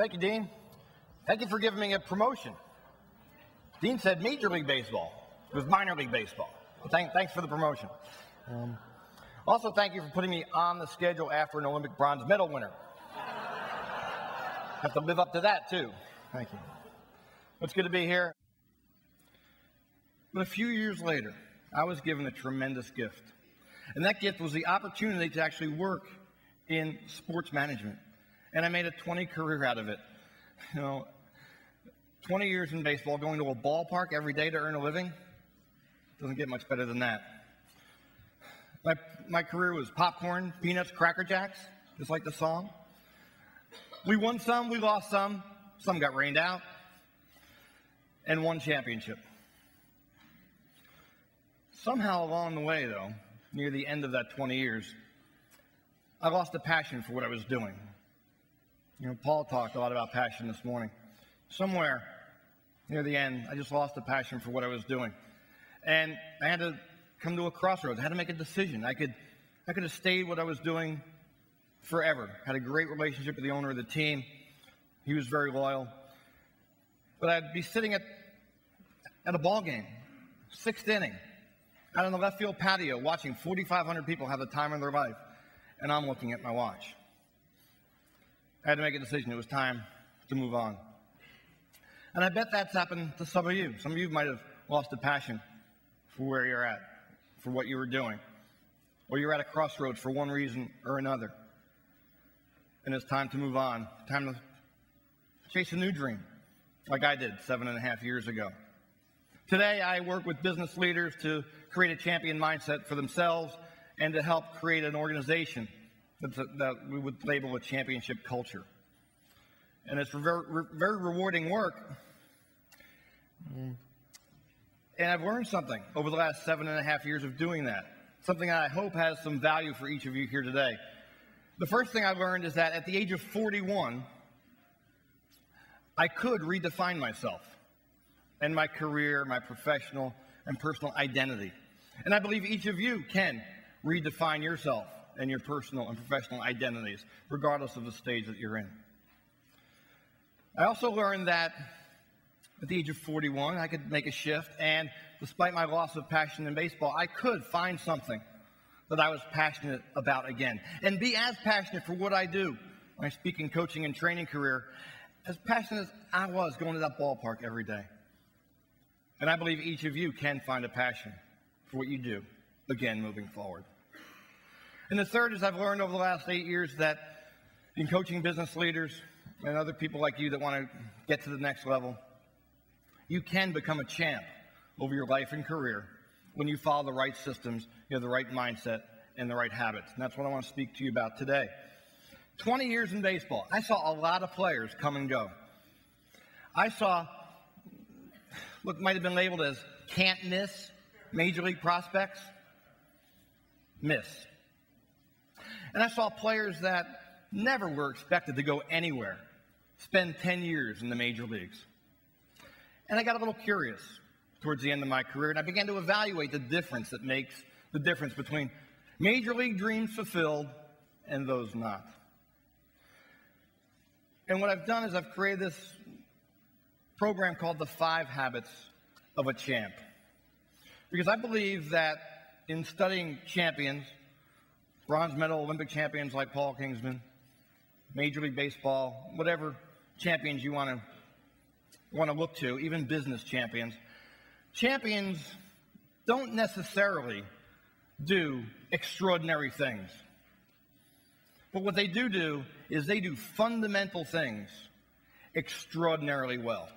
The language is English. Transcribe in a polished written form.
Thank you, Dean. Thank you for giving me a promotion. Dean said Major League Baseball. It was minor league baseball. Thanks for the promotion. Also, thank you for putting me on the schedule after an Olympic bronze medal winner. Have to live up to that, too. Thank you. It's good to be here. But a few years later, I was given a tremendous gift. And that gift was the opportunity to actually work in sports management. And I made a 20 career out of it. 20 years in baseball, going to a ballpark every day to earn a living, doesn't get much better than that. My career was popcorn, peanuts, Cracker Jacks, just like the song. We won some, we lost some got rained out, and won championship. Somehow along the way, though, near the end of that 20 years, I lost a passion for what I was doing. Paul talked a lot about passion this morning. Somewhere near the end, I just lost a passion for what I was doing. And I had to come to a crossroads. I had to make a decision. I could have stayed what I was doing forever. Had a great relationship with the owner of the team. He was very loyal. But I'd be sitting at a ball game, 6th inning, out on the left field patio, watching 4,500 people have the time of their life, and I'm looking at my watch. I had to make a decision. It was time to move on. And I bet that's happened to some of you. Some of you might have lost a passion for where you're at, for what you were doing, or you're at a crossroads for one reason or another. And it's time to move on, time to chase a new dream, like I did 7.5 years ago. Today, I work with business leaders to create a champion mindset for themselves and to help create an organization that we would label a championship culture. And it's very rewarding work. And I've learned something over the last 7.5 years of doing that, something that I hope has some value for each of you here today. The first thing I learned is that at the age of 41, I could redefine myself and my career, my professional and personal identity. And I believe each of you can redefine yourself and your personal and professional identities, regardless of the stage that you're in. I also learned that at the age of 41, I could make a shift, and despite my loss of passion in baseball, I could find something that I was passionate about again, and be as passionate for what I do, my speaking, coaching, and training career, as passionate as I was going to that ballpark every day. And I believe each of you can find a passion for what you do, again, moving forward. And the third is I've learned over the last 8 years that in coaching business leaders and other people like you that want to get to the next level, you can become a champ over your life and career when you follow the right systems, you have the right mindset, and the right habits. And that's what I want to speak to you about today. 20 years in baseball, I saw a lot of players come and go. I saw what might have been labeled as can't miss major league prospects miss. And I saw players that never were expected to go anywhere spend 10 years in the major leagues. And I got a little curious towards the end of my career, and I began to evaluate the difference that makes the difference between major league dreams fulfilled and those not. And what I've done is I've created this program called the 5 Habits of a Champ. Because I believe that in studying champions, bronze medal Olympic champions like Paul Kingsman, Major League Baseball, whatever champions you want to look to, even business champions, champions don't necessarily do extraordinary things. But what they do is they do fundamental things extraordinarily well.